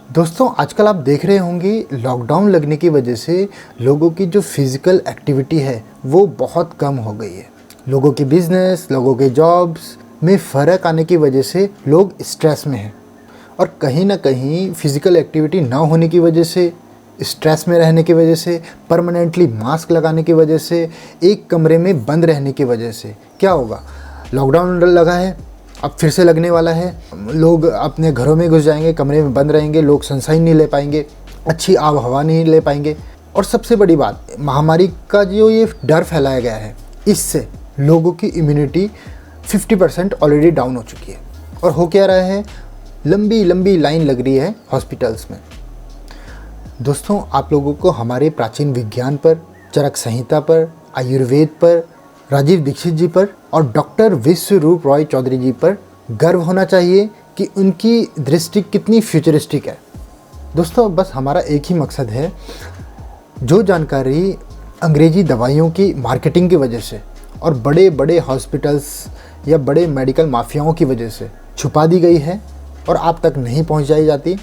दोस्तों आजकल आप देख रहे होंगे लॉकडाउन लगने की वजह से लोगों की जो फिज़िकल एक्टिविटी है वो बहुत कम हो गई है। लोगों की बिजनेस, लोगों के जॉब्स में फ़र्क आने की वजह से लोग स्ट्रेस में हैं और कहीं ना कहीं फिज़िकल एक्टिविटी ना होने की वजह से, स्ट्रेस में रहने की वजह से, परमानेंटली मास्क लगाने की वजह से, एक कमरे में बंद रहने की वजह से क्या होगा? लॉकडाउन लगा है, अब फिर से लगने वाला है। लोग अपने घरों में घुस जाएंगे, कमरे में बंद रहेंगे, लोग सनशाइन नहीं ले पाएंगे, अच्छी आब हवा नहीं ले पाएंगे। और सबसे बड़ी बात, महामारी का जो ये डर फैलाया गया है, इससे लोगों की इम्यूनिटी 50% ऑलरेडी डाउन हो चुकी है। और हो क्या रहा है, लंबी लंबी लाइन लग रही है हॉस्पिटल्स में। दोस्तों आप लोगों को हमारे प्राचीन विज्ञान पर, चरक संहिता पर, आयुर्वेद पर, राजीव दीक्षित जी पर और डॉक्टर विश्वरूप रॉय चौधरी जी पर गर्व होना चाहिए कि उनकी दृष्टि कितनी फ्यूचरिस्टिक है। दोस्तों बस हमारा एक ही मकसद है, जो जानकारी अंग्रेजी दवाइयों की मार्केटिंग की वजह से और बड़े बड़े हॉस्पिटल्स या बड़े मेडिकल माफियाओं की वजह से छुपा दी गई है और आप तक नहीं पहुंचाई जाती,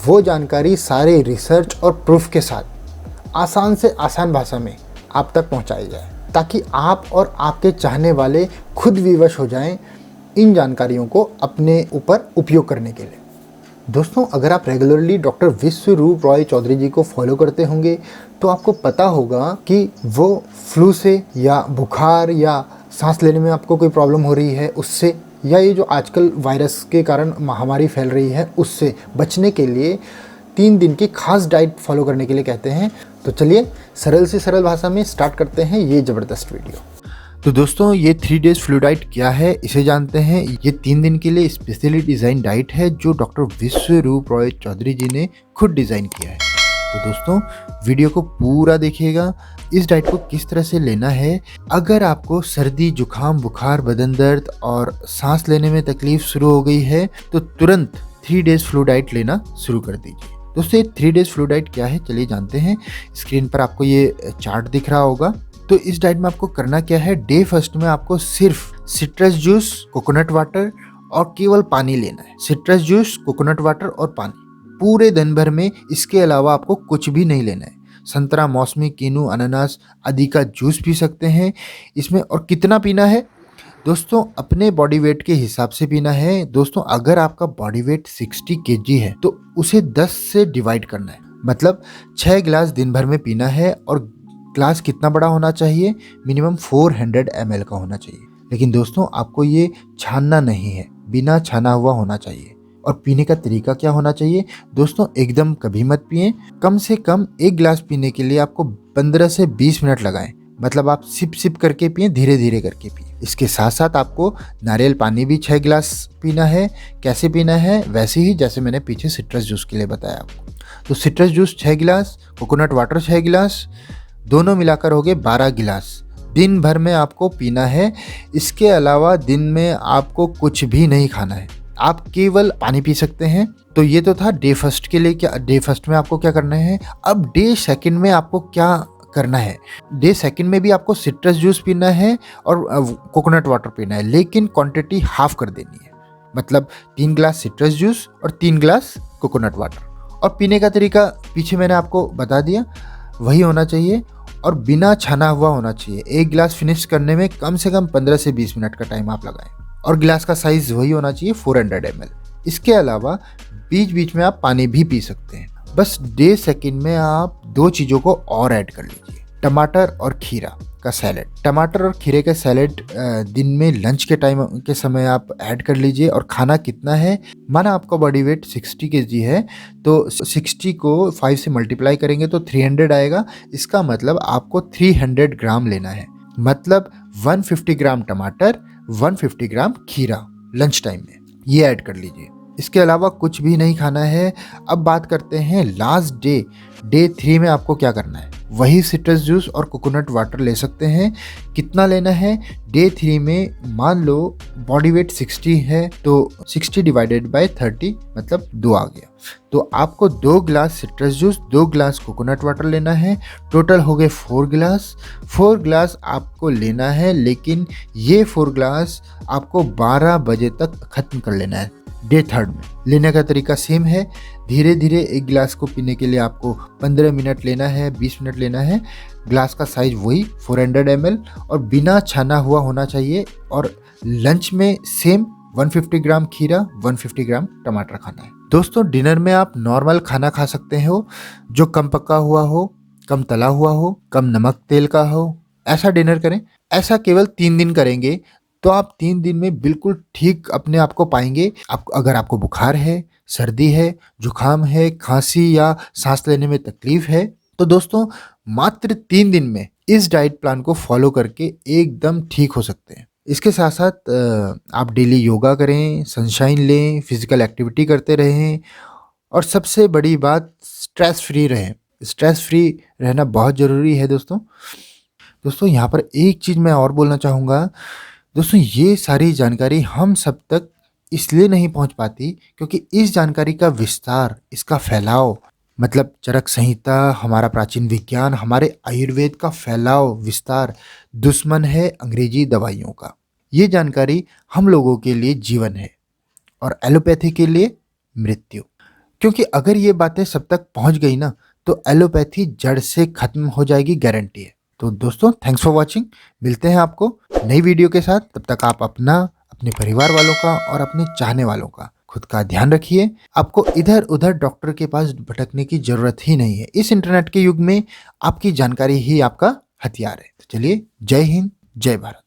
वो जानकारी सारे रिसर्च और प्रूफ के साथ आसान से आसान भाषा में आप तक पहुंचाई जाए, ताकि आप और आपके चाहने वाले खुद विवश हो जाएं इन जानकारियों को अपने ऊपर उपयोग करने के लिए। दोस्तों अगर आप रेगुलरली डॉक्टर विश्वरूप रॉय चौधरी जी को फॉलो करते होंगे तो आपको पता होगा कि वो फ्लू से या बुखार या सांस लेने में आपको कोई प्रॉब्लम हो रही है उससे, या ये जो आजकल वायरस के कारण महामारी फैल रही है उससे बचने के लिए 3 दिन की खास डाइट फॉलो करने के लिए कहते हैं। तो चलिए सरल से सरल भाषा में स्टार्ट करते हैं ये ज़बरदस्त वीडियो। तो दोस्तों ये 3 डेज फ्लू डाइट क्या है इसे जानते हैं। ये 3 दिन के लिए स्पेशली डिज़ाइन डाइट है जो डॉक्टर विश्वरूप रॉय चौधरी जी ने खुद डिज़ाइन किया है। तो दोस्तों वीडियो को पूरा देखिएगा। इस डाइट को किस तरह से लेना है, अगर आपको सर्दी, जुकाम, बुखार, बदन दर्द और सांस लेने में तकलीफ शुरू हो गई है तो तुरंत 3 डेज फ्लू डाइट लेना शुरू कर दीजिए। दोस्तों ये 3 डेज फ्लू डाइट क्या है चलिए जानते हैं। स्क्रीन पर आपको ये चार्ट दिख रहा होगा। तो इस डाइट में आपको करना क्या है, डे फर्स्ट में आपको सिर्फ सिट्रस जूस, कोकोनट वाटर और केवल पानी लेना है। सिट्रस जूस, कोकोनट वाटर और पानी पूरे दिन भर में, इसके अलावा आपको कुछ भी नहीं लेना है। संतरा, मौसमी, कीनू, अनानास आदि का जूस पी सकते हैं इसमें। और कितना पीना है दोस्तों, अपने बॉडी वेट के हिसाब से पीना है। दोस्तों अगर आपका बॉडी वेट 60 kg है तो उसे 10 से डिवाइड करना है, मतलब 6 गिलास दिन भर में पीना है। और ग्लास कितना बड़ा होना चाहिए, मिनिमम 400 ml का होना चाहिए। लेकिन दोस्तों आपको ये छानना नहीं है, बिना छाना हुआ होना चाहिए। और पीने का तरीका क्या होना चाहिए दोस्तों, एकदम कभी मत पिएं। कम से कम 1 गिलास पीने के लिए आपको 15 से 20 मिनट लगाएं, मतलब आप सिप सिप करके पिएं, धीरे धीरे करके पिएं। इसके साथ साथ आपको नारियल पानी भी 6 गिलास पीना है। कैसे पीना है, वैसे ही जैसे मैंने पीछे सिट्रस जूस के लिए बताया आपको। तो सिट्रस जूस 6 गिलास, कोकोनट वाटर 6 गिलास, दोनों मिलाकर हो गए 12 गिलास दिन भर में आपको पीना है। इसके अलावा दिन में आपको कुछ भी नहीं खाना है, आप केवल पानी पी सकते हैं। तो ये तो था डे फर्स्ट के लिए। क्या डे फर्स्ट में आपको क्या करना है, अब डे सेकंड में आपको क्या करना है। डे सेकंड में भी आपको सिट्रस जूस पीना है और कोकोनट वाटर पीना है, लेकिन क्वांटिटी हाफ कर देनी है, मतलब 3 गिलास सिट्रस जूस और 3 गिलास कोकोनट वाटर। और पीने का तरीका पीछे मैंने आपको बता दिया, वही होना चाहिए और बिना छाना हुआ होना चाहिए। 1 गिलास फिनिश करने में कम से कम 15 से 20 मिनट का टाइम आप लगाएं और गिलास का साइज वही होना चाहिए 400 ml। इसके अलावा बीच बीच में आप पानी भी पी सकते हैं। बस डे सेकंड में आप 2 चीज़ों को और ऐड कर लीजिए, टमाटर और खीरा का सैलेड। टमाटर और खीरे का सैलेड दिन में लंच के टाइम के समय आप ऐड कर लीजिए। और खाना कितना है, माना आपका बॉडी वेट 60 kg है तो 60 को 5 से मल्टीप्लाई करेंगे तो 300 आएगा। इसका मतलब आपको 300 ग्राम लेना है, मतलब 150 ग्राम टमाटर, 150 ग्राम खीरा लंच टाइम में, ये ऐड कर लीजिए। इसके अलावा कुछ भी नहीं खाना है। अब बात करते हैं लास्ट डे 3 में आपको क्या करना है। वही सिट्रस जूस और कोकोनट वाटर ले सकते हैं। कितना लेना है, डे 3 में मान लो बॉडी वेट 60 है तो 60 डिवाइडेड बाय 30 मतलब 2 आ गया। तो आपको 2 गिलास सिट्रस जूस, 2 गिलास कोकोनट वाटर लेना है। टोटल हो गए 4 गिलास। 4 गिलास आपको लेना है, लेकिन ये 4 गिलास आपको 12 बजे तक ख़त्म कर लेना है। डे थर्ड में। लेने का तरीका सेम है, धीरे धीरे एक गिलास को पीने के लिए आपको 15 मिनट लेना है, 20 मिनट लेना है। ग्लास का साइज वही 400 ml और बिना छाना हुआ होना चाहिए। और लंच में सेम 150 ग्राम खीरा, 150 ग्राम टमाटर खाना है। दोस्तों डिनर में आप नॉर्मल खाना खा सकते हो जो कम पका हुआ हो, कम तला हुआ हो, कम नमक तेल का हो, ऐसा डिनर करें। ऐसा केवल 3 दिन करेंगे तो आप 3 दिन में बिल्कुल ठीक अपने आप को पाएंगे। अगर आपको बुखार है, सर्दी है, जुकाम है, खांसी या सांस लेने में तकलीफ है, तो दोस्तों मात्र 3 दिन में इस डाइट प्लान को फॉलो करके एकदम ठीक हो सकते हैं। इसके साथ साथ आप डेली योगा करें, सनशाइन लें, फिजिकल एक्टिविटी करते रहें और सबसे बड़ी बात स्ट्रेस फ्री रहें। स्ट्रेस फ्री रहना बहुत ज़रूरी है दोस्तों। दोस्तों यहाँ पर एक चीज़ मैं और बोलना चाहूँगा। दोस्तों ये सारी जानकारी हम सब तक इसलिए नहीं पहुँच पाती क्योंकि इस जानकारी का विस्तार, इसका फैलाव, मतलब चरक संहिता, हमारा प्राचीन विज्ञान, हमारे आयुर्वेद का फैलाव, विस्तार दुश्मन है अंग्रेजी दवाइयों का। ये जानकारी हम लोगों के लिए जीवन है और एलोपैथी के लिए मृत्यु। क्योंकि अगर ये बातें सब तक पहुंच गई ना तो एलोपैथी जड़ से खत्म हो जाएगी, गारंटी है। तो दोस्तों थैंक्स फॉर वॉचिंग। मिलते हैं आपको नई वीडियो के साथ। तब तक आप अपना, अपने परिवार वालों का और अपने चाहने वालों का, खुद का ध्यान रखिए। आपको इधर उधर डॉक्टर के पास भटकने की जरूरत ही नहीं है। इस इंटरनेट के युग में आपकी जानकारी ही आपका हथियार है। तो चलिए, जय हिंद, जय भारत।